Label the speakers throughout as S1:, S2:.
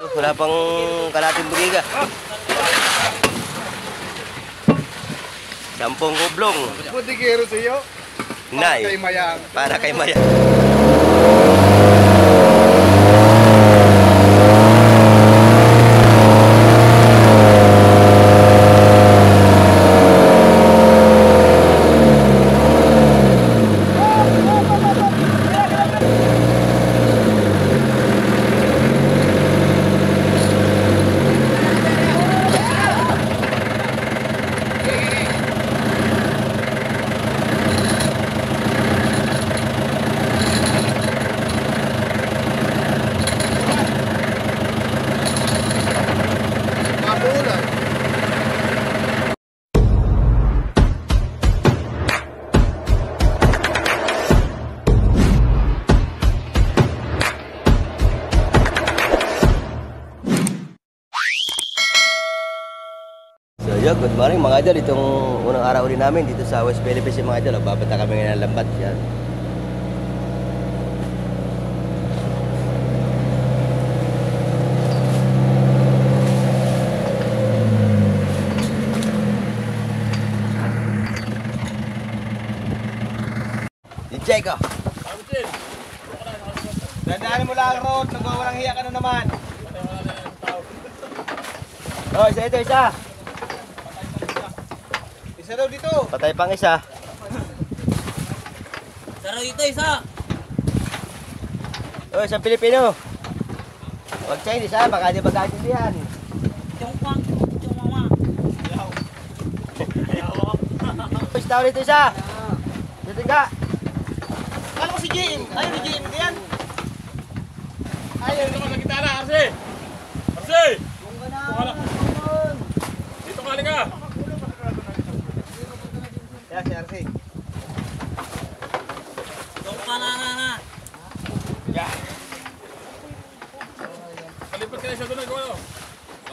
S1: Wala pang kalating bugiga. 10 kublong.
S2: Buti kero sa iyo.
S1: Nay.
S2: Kay Mayang.
S1: Para kay Mayang. So yun, good morning mga idol. Itong unang araw ulit namin dito sa West Philippines mga idol. Babata kami ngayon ng lambat yan. DJ ko. Dandaan mo lang road. Nagwawalang hiya ka na naman. Oh, isa ito, isa. Isa daw dito. Patay pang isa.
S3: Isa raw dito, isa.
S1: Oh, isang Pilipino. Huwag Chinese ha, baka di magkaintindihan.
S3: Yung mama.
S1: Isa tao dito, isa. Dito ka.
S2: Kala ko si Jim. Ayaw ni Jim. Yan.
S4: Ayaw naman sa gitara, Arce! Arce! Dito ka ka!
S2: Yan si RC.
S3: Yung na.
S4: Yeah. Kalipat ka na isa doon, gawin.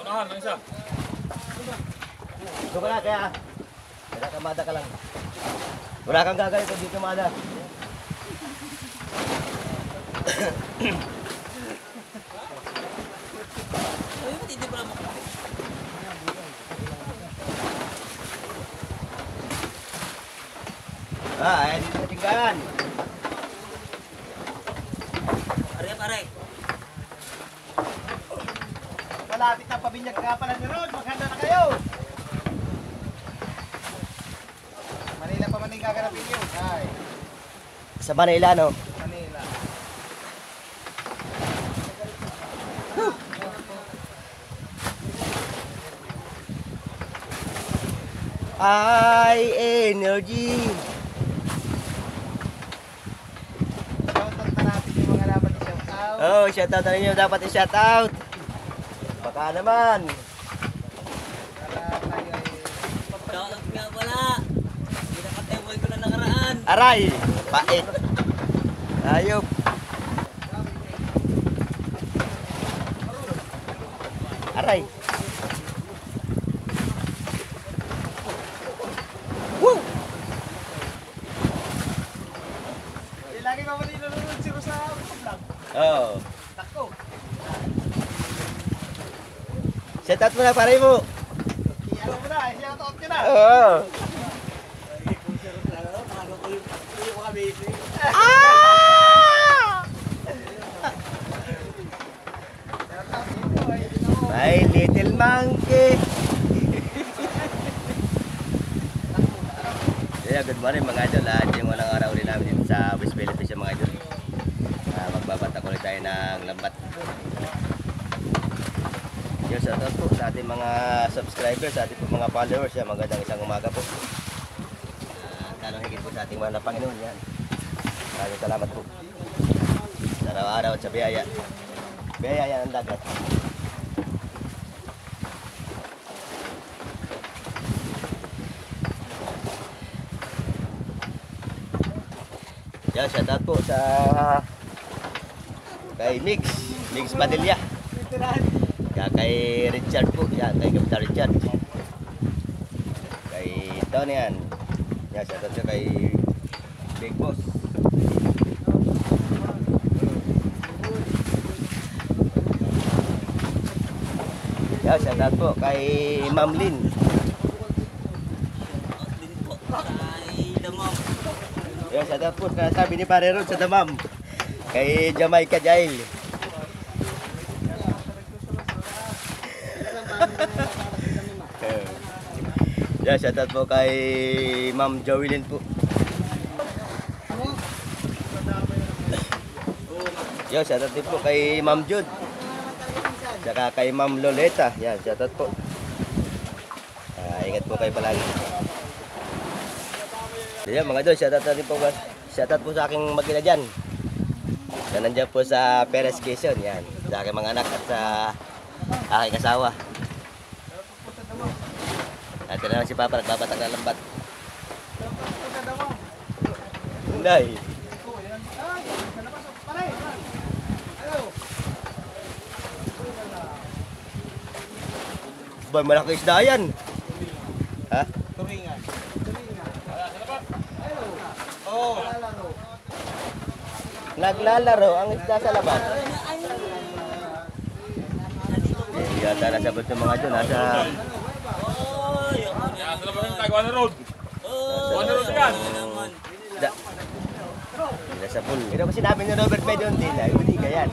S4: Unahan, ang isa.
S1: Dito ka na, kaya. Wala kang mada ka lang. Wala kang gagalito dito, mada.
S3: Ay, hindi pala mo.
S1: Ayan dito sa tinggalan.
S3: Aray.
S2: Malapit na pabinyag ka pala ni Rod. Maghanda na kayo. Manila pa man yung gaganapin yun. Ay,
S1: Sa Manila, no?
S2: Manila.
S1: Ay, energy.
S2: Shoutout na natin yung mga dapat i-shoutout.
S1: Oh, shoutout na ninyo. Dapat i-shoutout. Baka naman.
S2: Para tayo ay...
S3: Shoutout nga pala. Pinakateboy ko na nakaraan.
S1: Aray, pait. Ayop. Aray. Woo!
S2: Lagi pa man nilulunod si Rosa vlog.
S1: Oh.
S2: Tako.
S1: Shoutout mo na pare mo.
S2: Ano mo na, shoutout ka na.
S1: Oo. My little monkey. Yeah, good morning mga idol. Yung walang araw ulit namin dito sa West Philippines mga idol. Magbabata ulit tayo ng lambat. Yung shoutout po sa ating mga subscribers, sa ating mga followers. Magandang isang umaga po. Lalong higit po sa ating mga Panginoon. Yan. Maraming salamat po. Sa araw-araw at sa biyaya. Biyaya yan ang dagat. Yan, shoutout po sa kay Mix Padilla. Kay Richard po, yan, kay Kapitan Richard. Kay Tony yan. Yan, shoutout siya kay Big Boss. Yan, shoutout po kay Ma'am Lynn.
S3: Din po kay Damam.
S1: Yan, shoutout po kaya sabi ni Pare Rod sa Damam. Kay Jamaica Jail. Yan, shoutout po kay Ma'am Joelyn po. Yan, shoutout din po kay Ma'am Jude. Saka kay Ma'am Loleta. Yan, shoutout po. Ingat po kayo palagi. Yan mga idol, shoutout na din po. Shoutout po sa aking mag-ina dyan. Na nandiyan po sa Perez Quezon. Yan, sa aking mga anak at sa aking asawa. At ito naman si Papa, nagbabatag na lambat. Hindi. Ba, malaki isda yan. Ha?
S2: Turingan.
S1: Naglalaro ang isda sa labas. Yata nasa bot ng mga dyan. Nasa...
S4: Yan, sa labas ng Taguan Road. Taguan Road yan.
S1: Da. Nasa pool. Pero kasi sinabi ni Robert Pwede yung din. Ay, hindi ka yan.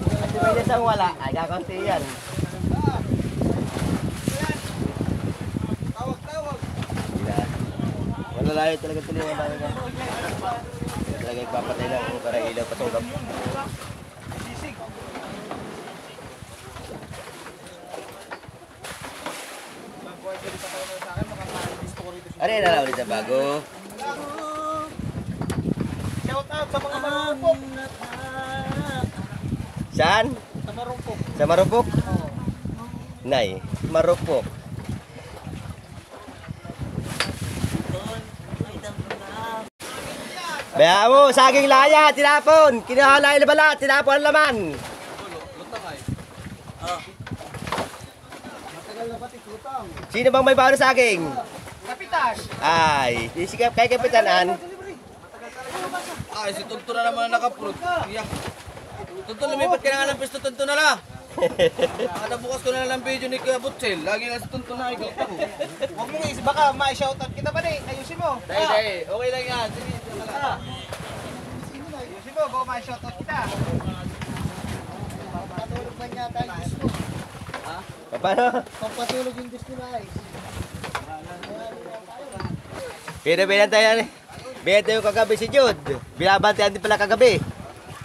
S1: Kasi may isang wala. Ay, kakunti yan. Malalayo talaga tuloy ang bahay niya. Talaga ipapatay lang para ilaw pasungkap. Ano yung nalaw ulit sa bago?
S2: Shout out sa mga marupok.
S1: Saan?
S2: Sa marupok.
S1: Sa Marupok? Nay, Marupok. Baya mo, saging laya, tinapon. Kinahalay na bala, tinapon ang laman. Sino bang may bago saging?
S2: Kapitan.
S1: Ay, isikap kay kapitanan.
S3: Ay, si Tunto na naman nakapulot. Iyak. Tunto, lumipat ka na nga ng pisto, Tunto na lang. Bukas ko na lang video ni Kuya Butchel. Lagi na si Tunto na ikaw.
S2: Huwag mo nga, baka ma-shoutout kita ba din? Ayusin mo.
S3: Dahil, okay lang yan. Sige,
S2: Ayusin mo, baka ma-shoutout kita. Pampatulog ba niya tayo gusto?
S1: Paano?
S2: Pampatulog yung gusto na eh.
S1: Pero binantayan, binantayan yung kagabi si Jude. Binabantayan din pala kagabi.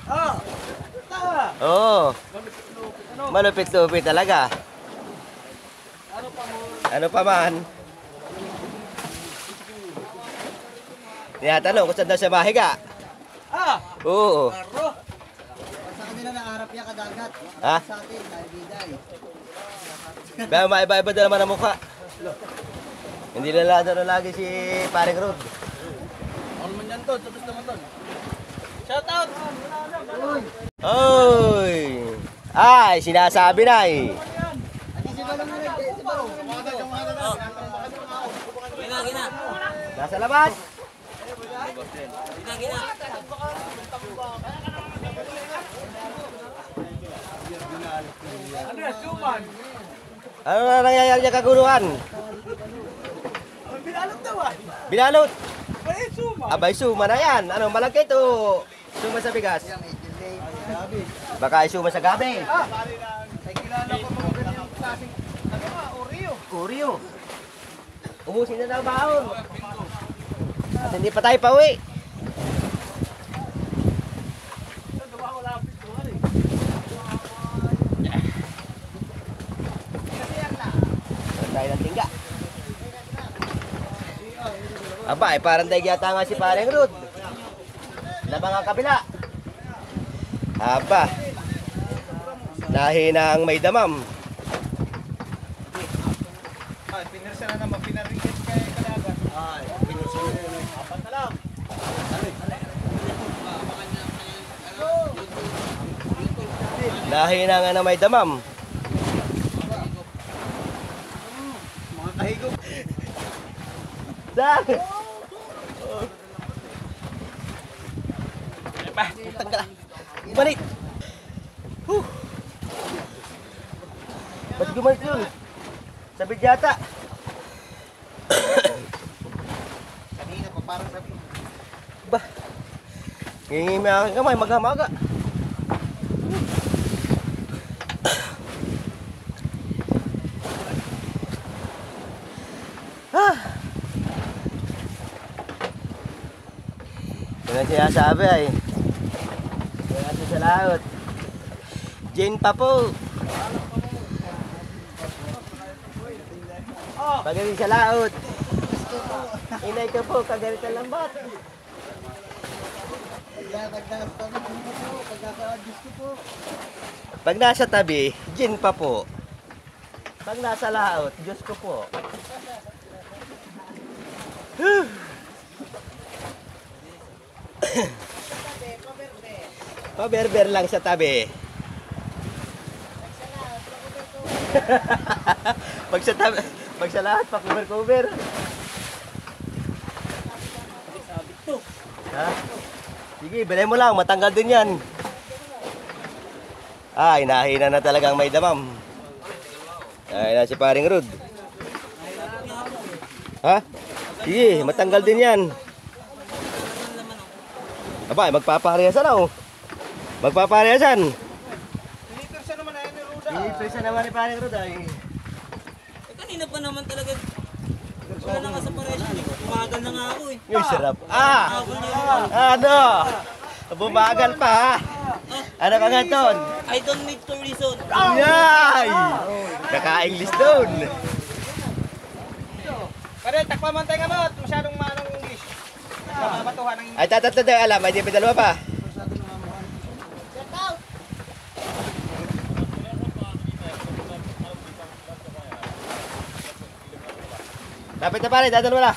S2: Ah! Tama!
S1: Oo. Malupit-lupit talaga. Ano pa man? Tinatanong kung saan daw siya mahiga.
S2: Ah!
S1: Oo.
S2: Aro! Sa kanila naarap niya kadagat.
S1: Ha?
S2: Sa atin, dahil biday.
S1: Kaya maiba-iba din naman ang mukha. Hindi lalado na lagi si Paring Rod.
S3: Ano man yan, Ton? Tapos naman, Ton.
S2: Shout out!
S1: Oy! Ay, sinasabi na eh.
S3: Gina.
S1: Nasa labas.
S3: Gina.
S1: Ano na nangyayari niya kaguluhan?
S2: Binalot daw ah!
S1: Binalot.
S2: Ay, suma!
S1: Abay, suma na yan. Ano, malagkit o suma sa bigas? Baka ay suma sa gabi.
S2: Ah! Ay, kilala ko mga ganyan klaseng ano nga, Oreo.
S1: Oreo. Ubusin na daw baon. At hindi pa tayo pauwi. Meron tayo ng tingga. Aba, ay parang tayo yata nga si Pareng Rod. Labang ang kabila. Aba. Nahina ang may damam.
S2: Ay, pinirsa na naman, pinarikit kay kalaban.
S1: Ay, pinirsa na naman.
S2: Apat na lang.
S1: Nahina nga na may damam.
S2: Mga kahigop.
S1: Saan? Balik. Ba't gumalit yun? Sabid yata.
S2: Kanina pa parang sabi.
S1: Ba? Ngingimi aking kamay, maghamaga. Yan ang sinasabi ay. Yan ang sa laot. Jane pa po. Pagaling sa laot. Inay ka po, kagalit ang lambat. Pag nasa tabi, Jane pa po. Pag nasa laot, Diyos ko po. Paberber lang sa tabi. Pag sa tabi, pag sa lahat, pa-cover-cover. Ha? Sige, bilay mo lang, matanggal din yan. Ay, nahina na talagang may damam. Ay, na si paring Rod. Ha? Sige, matanggal din yan. Aba, magpaparehasan na oh. Magpaparehasan.
S2: Pinipirsa naman na yun ni Ruda.
S1: Pinipirsa naman ni paring Rod ay.
S5: Kanina pa naman talaga. Wala na nga sa paresyon. Umagal na nga ako eh.
S1: Yung sarap. Ah!
S5: Habol niya.
S1: Ano? Bumagal pa ha? Ano ka nga ton?
S5: I don't need to reason.
S1: Yay! Kaka-English doon.
S2: Pare, takpa man tayo nga mo at masyadong manong English. Namamatuhan ng English.
S1: Ay, tatatlo tayo alam. Ay, di pa dalawa pa. Lapit na pare, dadal wala.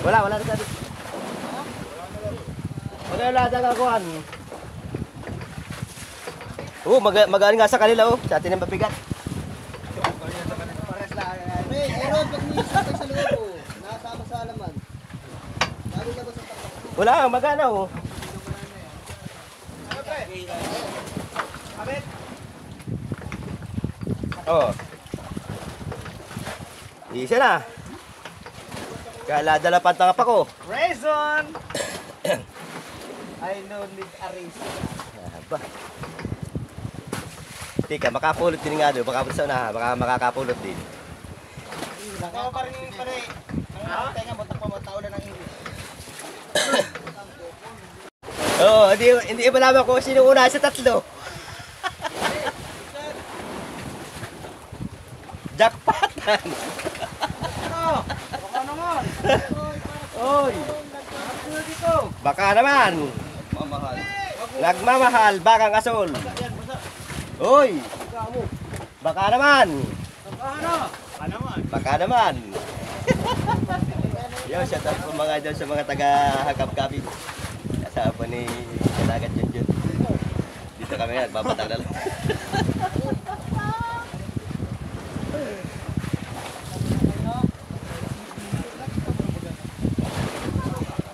S1: Wala na sabi. Wala dagakuan. Magaan nga sa kanila oh. Sa atin ang mabigat.
S2: Pares lang. Hey, Aaron, pag niisip kayo sa loob oh. Nakasama sa alaman. Lalo na ba sa takpa?
S1: Wala, magana oh.
S2: Ano pre? Abet?
S1: Oh. Isa na. Kala dala pantang pa ko.
S2: Reason! I don't need a reason.
S1: Aba. Tika, makapulot din nga doon. Makapulot sa unahan. Makakapulot din.
S2: Ako pa rin pare. Ang ating tayo nga, butak pa mga tao na ng English.
S1: Oo, hindi iba naman kung sino una sa tatlo. Jackpotan!
S2: Ano? Baka naman.
S1: Oy!
S2: Ano dito?
S1: Baka naman!
S3: Mamahal.
S1: Nagmamahal, bakang asol. Oy! Baka naman!
S2: Ano? Baka naman.
S1: Baka naman! Yo, shout out po mga idol sa mga taga-Hakap-Kapit. Kasama po ni Kalagat Junjun. Dito kami nga, babatang na lang.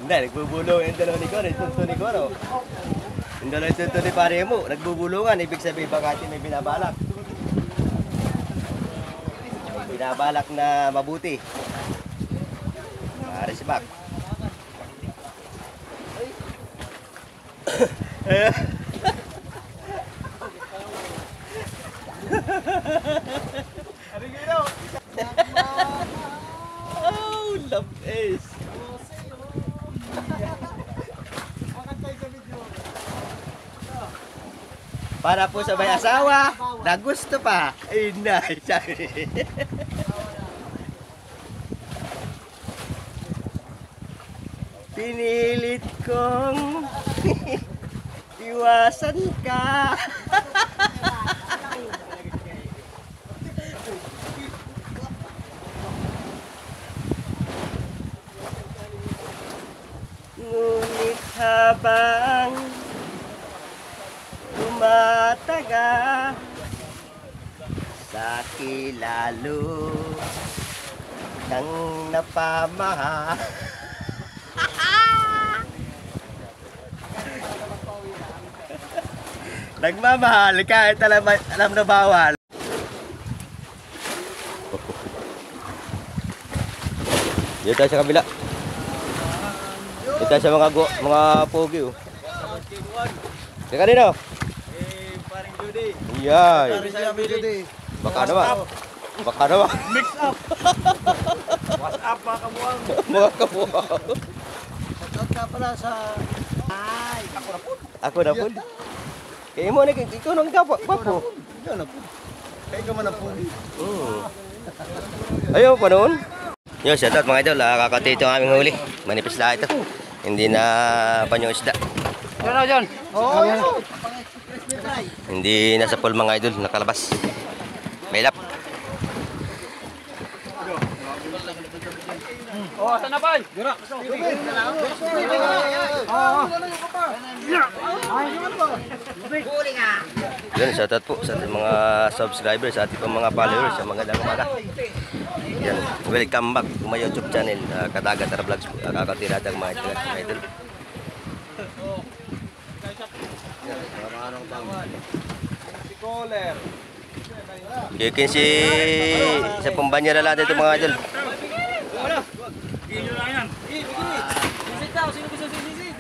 S1: Hindi, nagbubulong yung dalawa ni Goro, yung tunto ni Goro. Yung dalawa yung tunto ni pare mo, nagbubulungan, ibig sabihin bakit may binabalak. May binabalak na mabuti. Aris back.
S2: Ano gino?
S1: Oh, love is.
S2: Bakit tayo sa video?
S1: Para po sa may asawa, na gusto pa. Ay, nice. Pinilit kong iwasan ka. Ngunit habang tumataga sa kilalo ng napamaha. Nagmamahal kahit alam na bawal. Dito tayo sa kabila. Dito tayo sa mga pogi oh. Sa kanino?
S3: Paring Judy.
S1: Iyay.
S2: Judy.
S1: Baka naman. Baka naman.
S3: Mix up. What's up mga kamuang?
S1: Mga kabuhaw.
S2: Shoutout ka pala sa... Ay,
S1: Ako na po. Kaya mo na, ikaw nang gapo. Gapo.
S2: ikaw na po. Kaya ka man na po.
S1: Ayaw pa noon. Yo, shoutout mga idol. Kakatito ang aming huli. Manipis lang ito. Hindi na panyong isda.
S2: Oo, yan.
S1: Hindi nasa pool mga idol. Nakalabas. May lap.
S4: Oh, asan na ba?
S1: Yun, shoutout po sa ating mga subscribers, sa ating mga followers, sa mga dalang umaga. Yan, welcome back to my YouTube channel, Kadagat Tara Vlogs po, kakatiradang mga idol. Kikin si sa pambanyera lang dito mga idol.
S4: Bigyan nyo lang yan.
S5: Sisit daw, sino gusto sisit?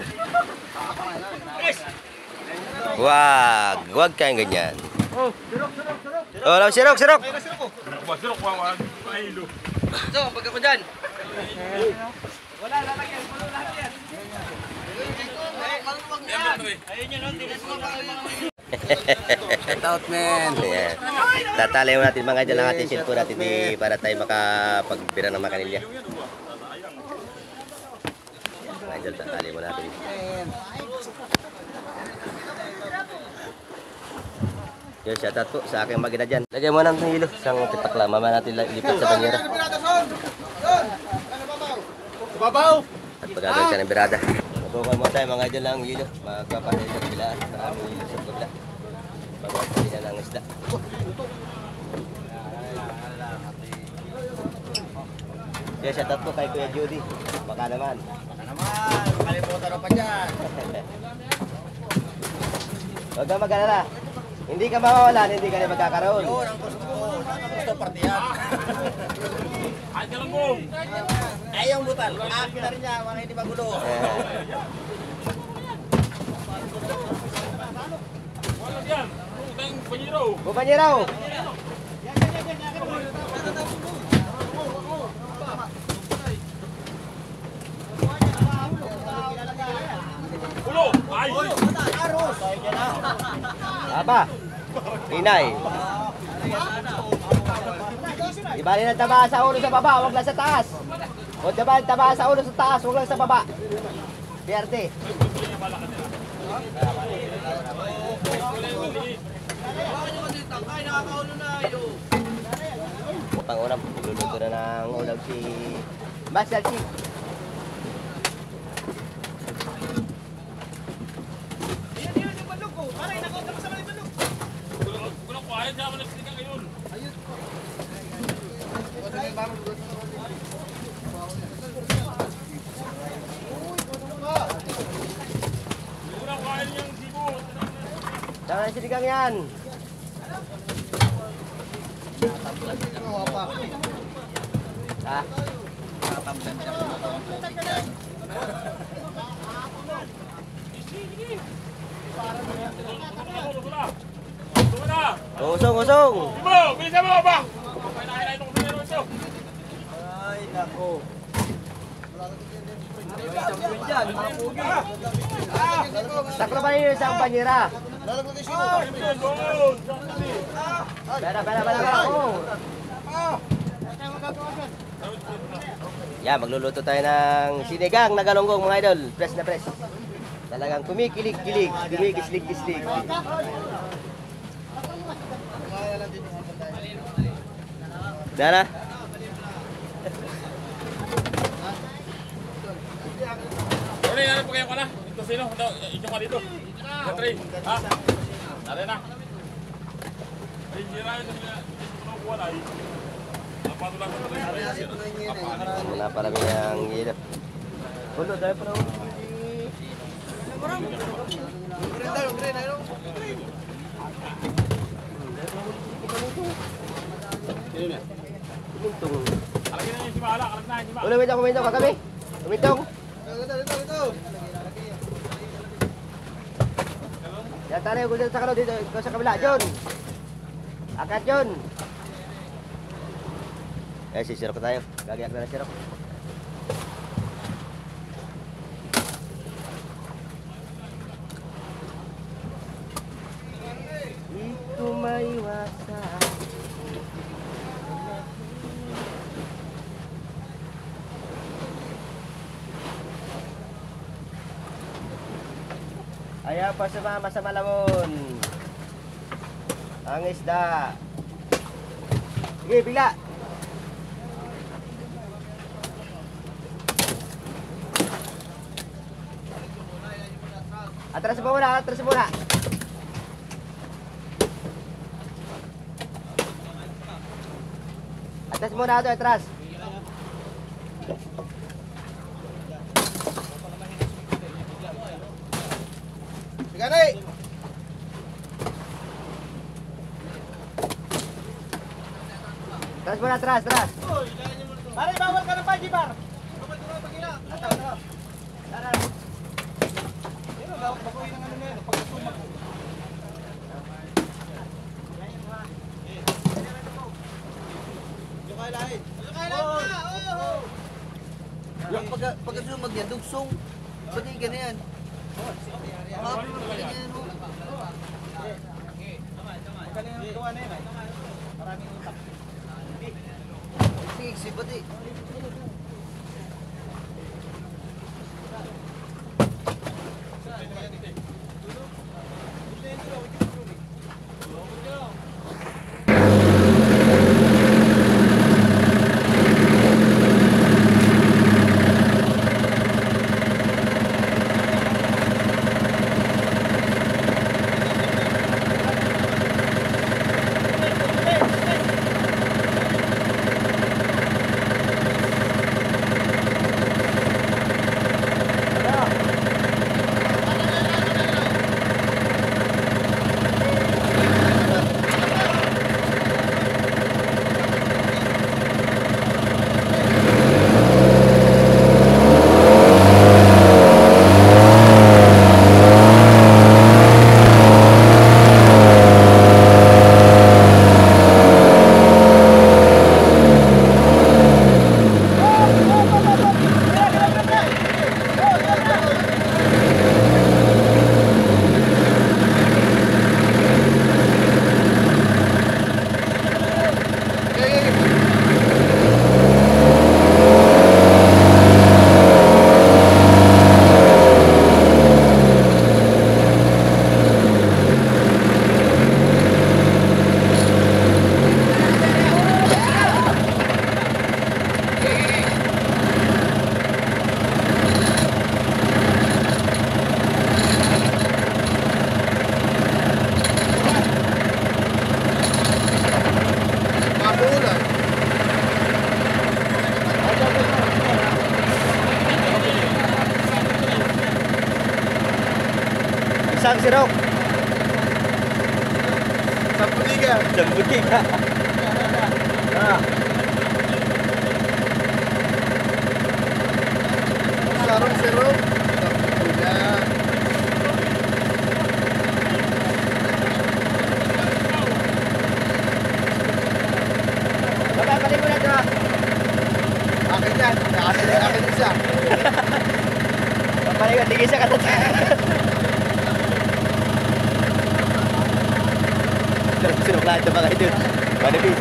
S1: Wag kayong ganyan. Oh, sirok.
S4: Masarok pa mga mahilo.
S3: So, pagka ko dyan.
S2: Shoutout, man.
S1: Ayan. Tatali mo natin mga idol ang ating cellphone natin para tayo makapagbira ng makanilya. Mga idol, tatali mo natin. Yun, shoutout po sa aking magina dyan. Lagay mo ng hilo, isang tipak lang. Mama natin lipat sa banyera.
S3: Babaw!
S1: At pagkagawin ka ng birada. Magkukul mo tayo mga idol ng hilo. Magkapatay sa kabilaan. Maraming hilo sa kabila. Pagkakali na ng isda. Kaya shoutout po kay Kuya Judy. Baka naman.
S2: Kalimutan na pa dyan.
S1: Huwag kang mag-alala. Hindi ka mawawalan, hindi ka na magkakaroon.
S2: Yun ang gusto ko. Gusto partiyan.
S4: Ay, ka lang mo.
S2: Ay, yung butal. Akin na rin niya. Mga hindi magulo.
S4: Wala yan. Utang panyiro.
S1: Bumanyeraw!
S4: Ulo. Ay.
S1: Aba! Inay! Ibali ng taba sa ulo sa baba, huwag lang sa taas. O diba ng taba sa ulo sa taas, huwag lang sa baba. Pierte. Pang-ulam, luluto na ng ulam si Marshal Chief.
S4: Kulang ko. Ayaw niya ako nagsigang ngayon. Kulang ko. Ayaw niyang sibo.
S1: Jangan sinigang yan. Ah, usong.
S4: Ibo, bilisan mo, bang! Pagkain ito ko sa meron ito.
S2: Ay, nako.
S1: Saklo pa rin isang banyera.
S2: Lalaglag yung sino.
S1: Bala. Oh. Yan, magluluto tayo ng sinigang na galunggong mga idol. Press na press. Talagang kumikilig-kilig, kumigislig-gislig. Dara.
S4: Ano yan? Ano pa ka na? Ito sino? Ito ka dito. Katri. Ha? Tara na. Ay, sira yun. Ito na ay. Napatulang ko na rin.
S1: Wala pa namin ang hilo. Pulo, dahil pa na.
S4: yun eh.
S1: Kumintong.
S4: Alagyan na yung simala, kalag na yung simala.
S1: Kumintong, kagabi. Kumintong.
S2: Dito.
S1: Yan tayo, kung sa kano dito, ikaw sa kabila, John. Akat, John. Eh, sisirok tayo. Gagayak na sirok. Ito may wasak. Ayaw pa sumama sa malamon. Ang isda. Sige, bigla. Atras mo muna, atras mo muna. Atras muna ito, atras.
S2: Sige na
S1: Atras muna, atras, atras.
S2: Pare, bawal ka ng paji, par. Bawal ka ng pagila. Atras. Pero, baguhin ang ano na yan. Pagkasumak ko. Yung kailahin. Yung kailahin na! Oo!
S3: Yung pagkasumag yan, dugsong. Pati ganyan. Hapon na pala yan.
S2: Galing ang gawa na yun. Maraming utak.
S3: Siksi pati.
S1: Isang sirok.
S2: Samputiga.
S1: Samputiga. Ah.
S2: Sarong siro. Samputiga.
S1: Bababalik mo na ito.
S2: Akin yan. Akin isa.
S1: Babalik at tigil siya katata. Sirok lahat ng mga idol. Manipis.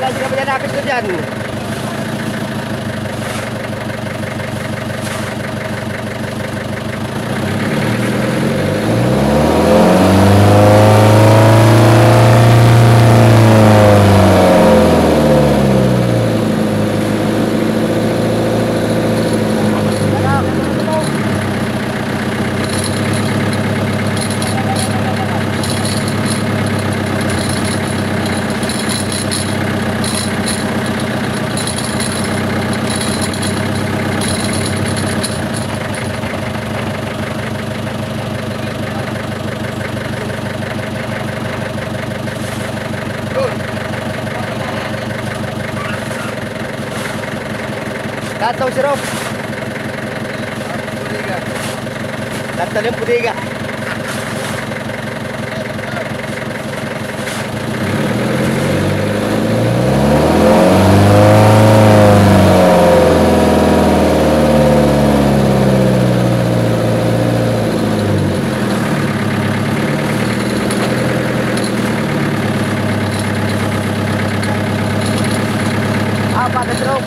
S1: wala sila pinanapit ko dyan. Tatong sirop. Tatong yung pudiga. Apa na sirop?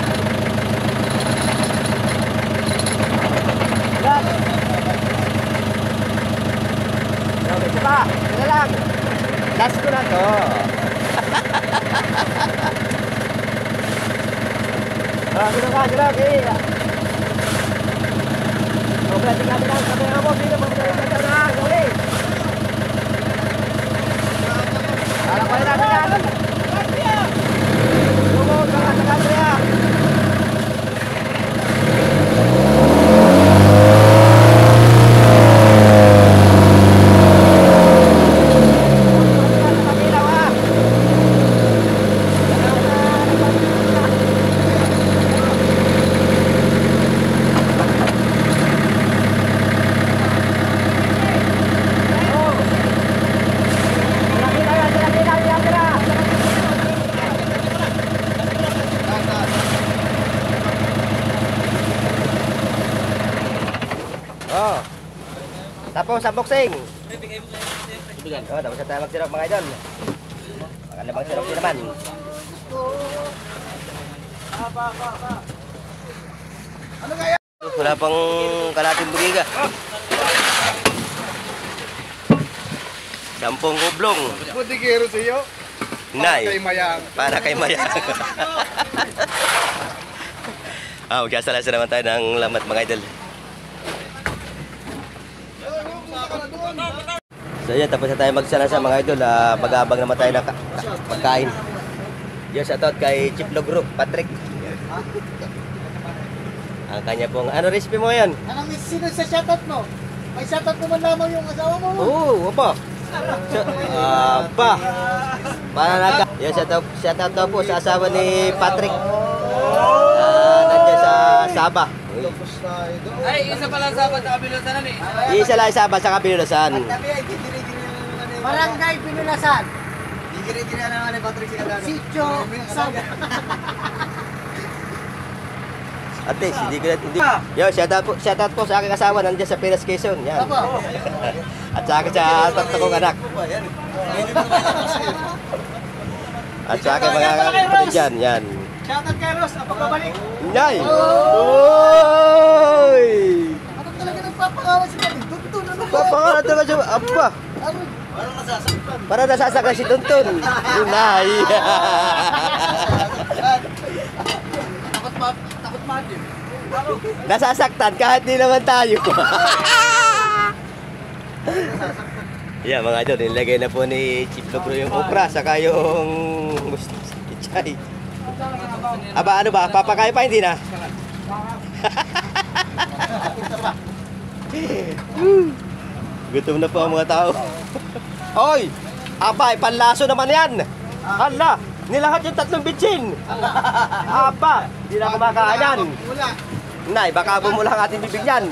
S1: Coba, isa lang. Last ko na to. Gano'n ka, gano'n. Berarti kami lang, sabi nga mo, dito magdala na, gawin. Para pa rin natin yan. Lumog, sa ya. Oh. Tapos sa boxing. Oh, tapos na tayo magsirap mga idol. Maganda bang sirap din naman.
S2: Ano kaya?
S1: Wala pang kalating bugiga. 10 kublong.
S2: Butigero sa iyo.
S1: Nay.
S2: Mayang.
S1: Para kay Mayang. Magsasalasa naman tayo ng lamat mga idol. So yan, tapos na tayo magsalasa mga idol. Mag-aabang naman tayo ng pagkain. Yan, shoutout kay Chief Logro, Patrick. Ang kanya pong, ano recipe mo yan?
S2: Anong sino sa shoutout mo? May shoutout naman lamang yung asawa mo.
S1: Oo, opo. Para naga. Yan, shoutout daw po sa asawa ni Patrick. Nandiyan sa Saba.
S3: Ay, isa pala sa sabat sa kabilusan eh.
S1: Isa lang Saba sa Kabilusan.
S2: Barangay Pinulasan.
S3: Gigiri-giri na naman ni Patrick si Kadago.
S2: Sitio Saba.
S1: Ate, hindi ko hindi. Yo, shoutout po sa aking asawa nandiyan sa Pinas Quezon. Yan. At sa akin sa tatlo kong anak. At sa akin mga kapatid dyan, yan.
S2: Shoutout kay Ross, ang pagbabalik.
S1: Nay! Oy!
S2: Ano talaga nagpapakawa si Patrick? Tuntun ano ba?
S1: Papakala talaga siya. Aba!
S2: Ano?
S1: Para nasasakal si Tuntun. Nay!
S2: Takot matin.
S1: Nasasaktan kahit di naman tayo. Yeah, mga idol, nilagay na po ni Chief Logro yung okra, saka yung ichay. Aba, ano ba? Papakain pa, hindi na? Gutom na po ang mga tao. Hoy! Aba, panlaso naman yan! Hala! Nilahat yung 3 bitsin! Aba! Hindi na kumakain yan! Nay, baka bumula ang ating bibig yan!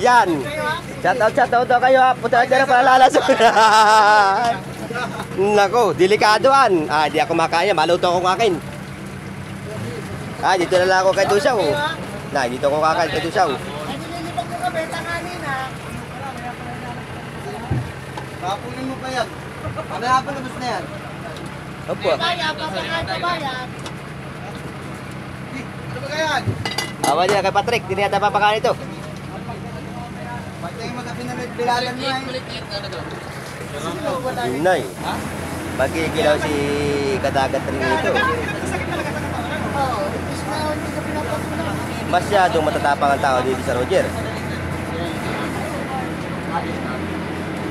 S1: Yan! Shoutout daw kayo ha! Punta na para lalason! Nako, delikadoan! Di ako makain yan, maluto akong akin! Dito na lang ako kay Dusaw! Dito ako kakain kay Dusaw!
S2: Ay, nililibag ko ka, beta kanina.
S3: Kapunin mo pa yan. Ano hapon labas na yan?
S1: Opo.
S2: Ano ba kaya?
S1: Awa niya kay Patrick, hindi yata papakain ito.
S2: Ba't yung mga pinagbilalan mo ay?
S1: Inay. Magkikilaw si Kadagat rin ito. Masyadong matatapang ang tao dito sa Roger.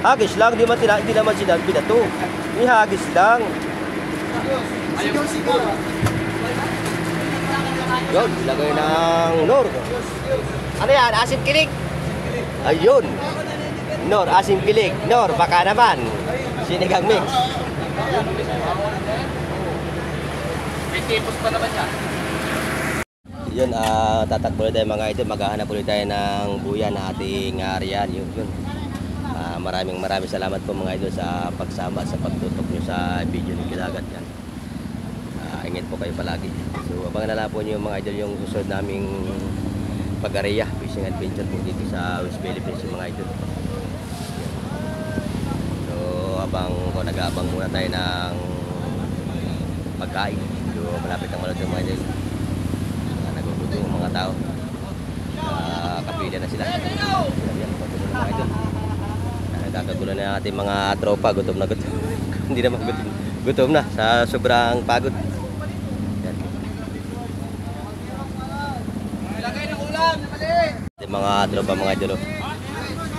S1: Hagis lang, di naman sinabi na to. Ni hagis lang. Yun, lagay ng Nor. Ano yan? Asin kilig? Ayun. Nor, asin kilig. Nor, baka naman. Sinigang mix.
S4: May tipos pa naman yan.
S1: Yun, tatakbo ulit tayo mga ito. Maghahanap ulit tayo ng buya na ating ariyan. Yun. Maraming salamat po mga ito sa pagsama, sa pagtutok nyo sa video ng Kilagat yan. Ingat po kayo palagi. So abangan na lang po nyo mga idol yung susunod naming pag-area, fishing adventure po dito sa West Philippines yung mga idol. So nag-aabang muna tayo ng pagkain. So malapit ang malot yung mga idol. Nagugutom yung mga tao. Kapila na sila. Mga idol. Nagkakagulo na ating mga tropa. Gutom na gutom. Hindi naman gutom. Gutom na sa sobrang pagod. Mga tropa mga idolo,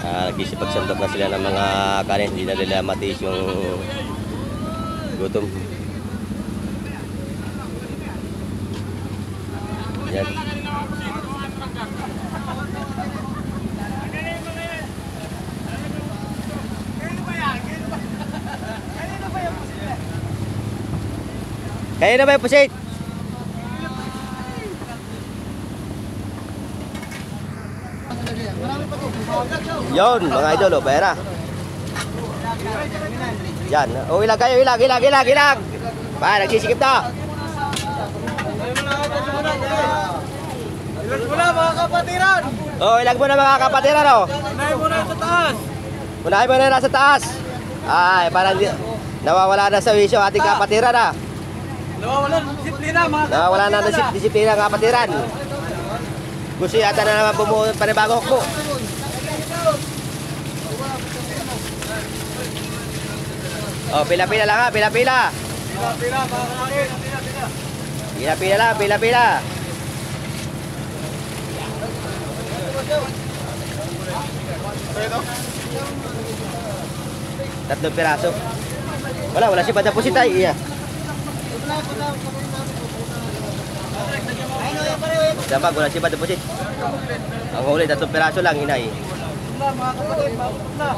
S1: nagsisipagsantok na sila ng mga kanin, hindi na nila matiis yung gutom. Yan. Kaya na ba yung pusit? Yon mga idol, pera. Yan. Oh, ilag kayo, ilag. Pa, nagsisikip na.
S2: Ilan mo na mga kapatiran!
S1: Oh, ilag mo na mga kapatiran, oh.
S2: Unahin mo na sa taas!
S1: Unahin mo na nasa taas. Ay, parang nawawala na sa wisyo ating kapatiran, ah.
S2: Nawawala ng disiplina mga
S1: Nawawala na ng disiplina ng kapatiran. Gusto yata na naman bumuo ng panibagong hukbo. Oh, pila-pila lang ha, pila-pila.
S2: Pila mga kapatid!
S1: Pila-pila lang, pila-pila. Tatlong piraso. Wala si Padapusit ay. Iya. Damag, wala si Padapusit. Ang huli, tatlong piraso lang, inay.
S2: Mga kapatid, na!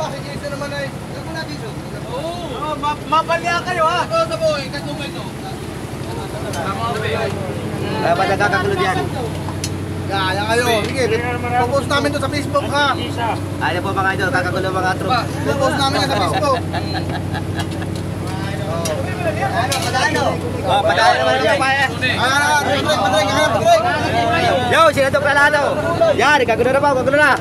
S2: Bakit yung isa naman ay nagmulabiso? Oo, mabalya kayo ha! Oo, sa buhay, kasumay to.
S1: Dapat nagkakagulo diyan.
S2: Kaya kayo, sige, post namin to sa Facebook ha!
S1: Ano po mga idol, kakagulo mga tropa.
S2: Post namin na sa Facebook!
S1: Oh, padaan naman niya pa eh. Yo, sino to kalado? Yan, kagulo na pa, kagulo na.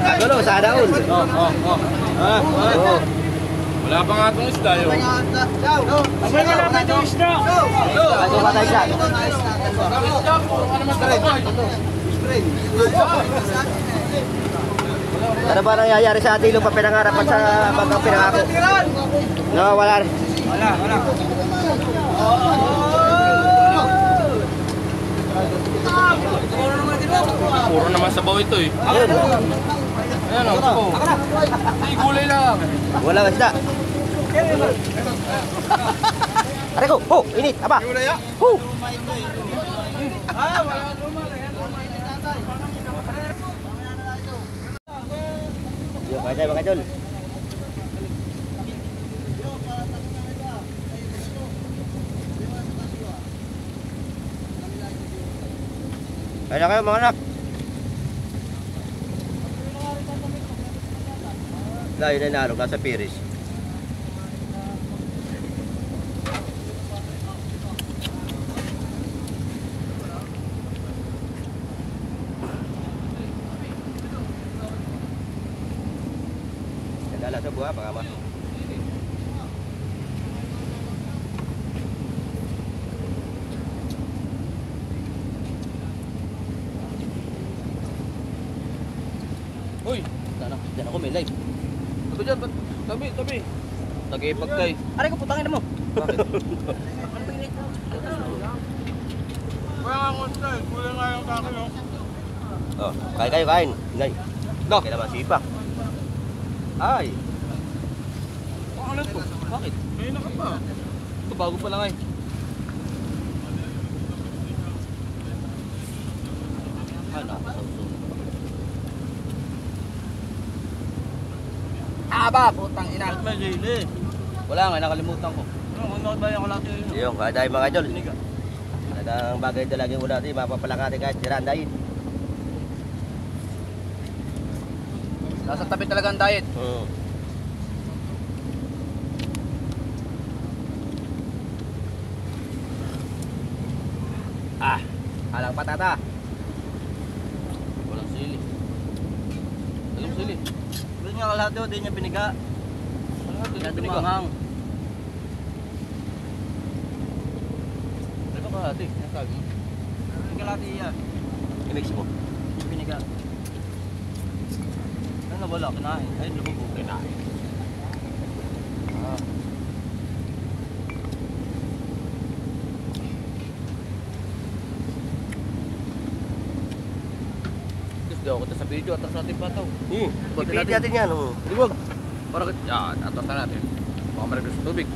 S1: Kagulo, sa daon. Oh.
S4: Wala pa nga itong isda yun.
S1: Ano ba tayo siya? Ano ba nangyayari sa ating lupa pinangarapan sa bagang pinangako? No, wala rin.
S2: Wala.
S4: Puro naman sabaw ito eh.
S1: Ayun.
S4: Ayan o, sabaw. Ay, gulay lang.
S1: Wala nga isda. Aray ko, ho, init, aba. Ho. Yo, kaya tayo mga idol. Kaya kayo mga anak. Layo na inalog, nasa Piris. Dala sa buha, baka mas.
S3: Uy,
S1: Diyan ako may live.
S3: tabi dyan, tabi. Tagay-pagkay.
S1: Aray ko, putangin mo.
S3: Bakit? Kaya nga konsta eh, kulang nga yung kakin oh.
S1: Oh, kain kayo, kain. Inay.
S3: No.
S1: Kaya naman sipak. Ay.
S3: Ano to? Bakit? May ka pa. Ito bago pa lang eh.
S1: Ano?
S3: Aba, putang ina. Ba't may gili? Wala nga, nakalimutan ko. Ano ba yung kalaki yun?
S1: Yung, kaya tayo mga idol. Talagang bagay ito lagi mo natin, mapapalakati kahit sirandayin.
S3: Nasa tabi talaga ang diet.
S1: Ah, alang patata.
S3: Walang sili. Walang sili.
S1: Doon nga kalahati o, di niya piniga.
S3: Kaya dumanghang. Ano ka hati? Nasag mo.
S2: Kalati yan.
S1: I-mix mo.
S2: Piniga. Ano na wala? Kinain. Ay, lubog ko.
S3: Kinain. Ah. Gusto ako sa video atas natin pa tao.
S1: I-feed natin yan.
S3: Liwag. Para yan, atas na natin. Baka maragos sa tubig.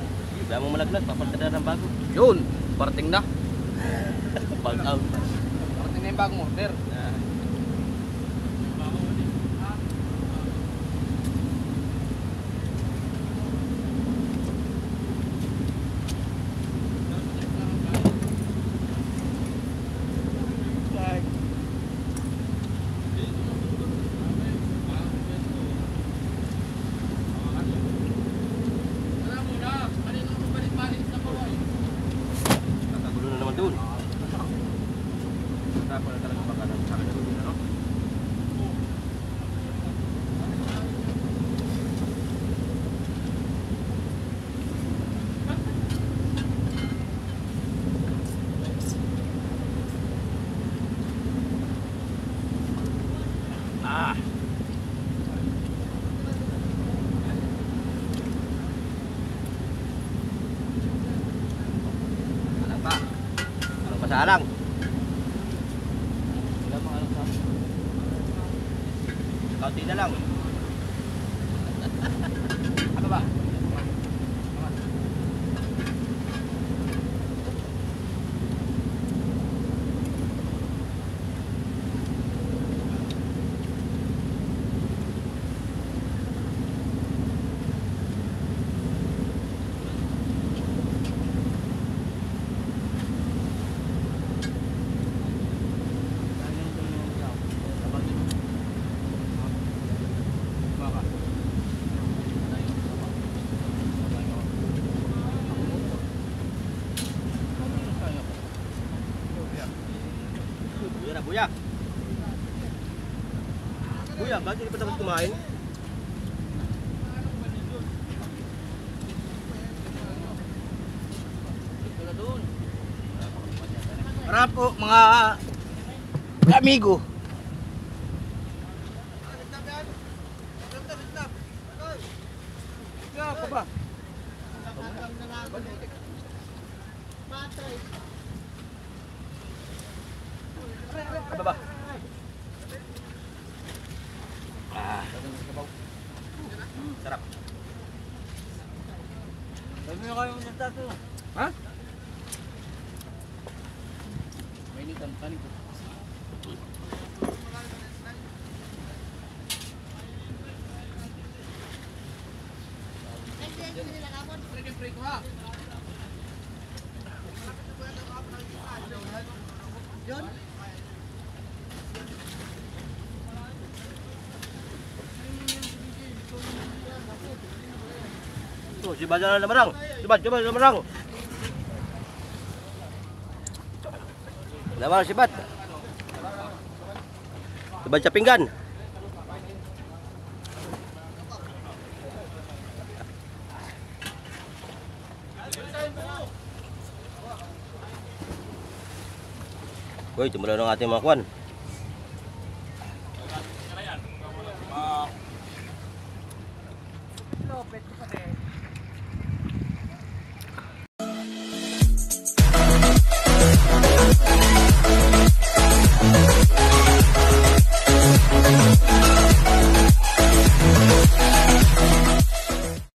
S1: Kaya mo malaglag, papalta na ng bago.
S3: Yun, parating na.
S1: Bag out.
S3: Parating na yung bag mo, sir.
S1: Nakagulo na naman doon.
S3: Tapos na talaga baka ng sakin na doon, ano?
S1: Ah. Alang pa. Alang pa sa alang.
S3: Wala mga alam sa akin.
S1: Kaunti na lang.
S3: Ano ba?
S1: Buya na, buya. Buya, bakit hindi pa tapos kumain?
S2: Harap po mga amigo.
S1: Ano ba? Ah. Sarap.
S2: Sabi mo kayo ng tato.
S3: Ha? May nitan, kanin ko.
S1: Oh, si Bad na namarang. Si Bad na namarang. Namarang si Bad. Si Bad sa pinggan. Uy, tumulaw ng ating mga kwan.
S4: Lopet ko pa rin.